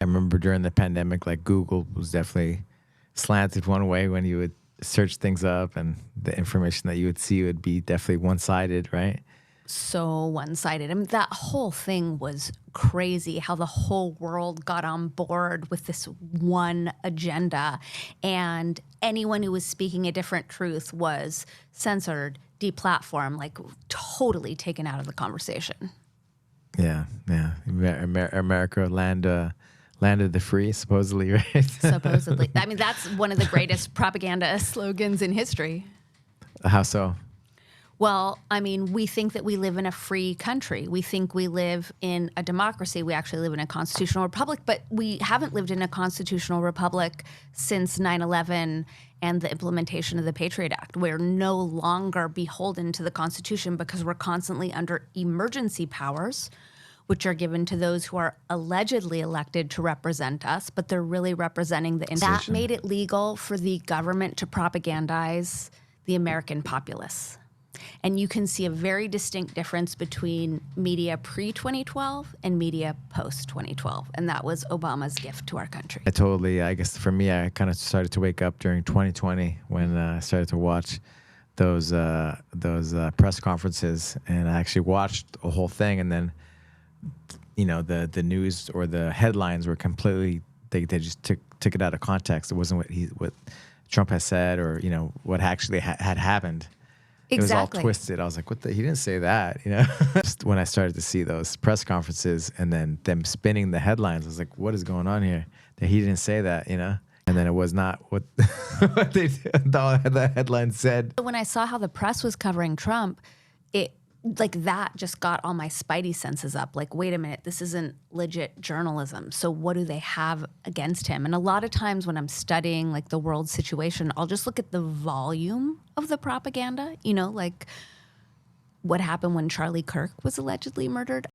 I remember during the pandemic, like Google was definitely slanted one way when you would search things up, and the information that you would see would be definitely one-sided, right? So one-sided. I mean, that whole thing was crazy, how the whole world got on board with this one agenda, and anyone who was speaking a different truth was censored, deplatformed, like totally taken out of the conversation. Yeah, yeah. America, land of the free, supposedly, right? Supposedly. I mean, that's one of the greatest propaganda slogans in history. How so? Well, I mean, we think that we live in a free country. We think we live in a democracy. We actually live in a constitutional republic, but we haven't lived in a constitutional republic since 9/11 and the implementation of the Patriot Act. We're no longer beholden to the Constitution because we're constantly under emergency powers, which are given to those who are allegedly elected to represent us, but they're really representing the that made it legal for the government to propagandize the American populace. And you can see a very distinct difference between media pre-2012 and media post-2012. And that was Obama's gift to our country. I guess for me, I kind of started to wake up during 2020 when I started to watch those press conferences, and I actually watched the whole thing. And then, you know, the news or the headlines were completely, they just took it out of context. It wasn't what Trump has said, or, you know, what actually had happened. Exactly. It was all twisted. I was like, what the? He didn't say that, you know? Just when I started to see those press conferences and then them spinning the headlines, I was like, what is going on here? That he didn't say that, you know? And then it was not what, what the headline said. When I saw how the press was covering Trump, it like that just got all my spidey senses up. Like, wait a minute, this isn't legit journalism. So what do they have against him? And a lot of times when I'm studying like the world situation, I'll just look at the volume of the propaganda, you know, like what happened when Charlie Kirk was allegedly murdered.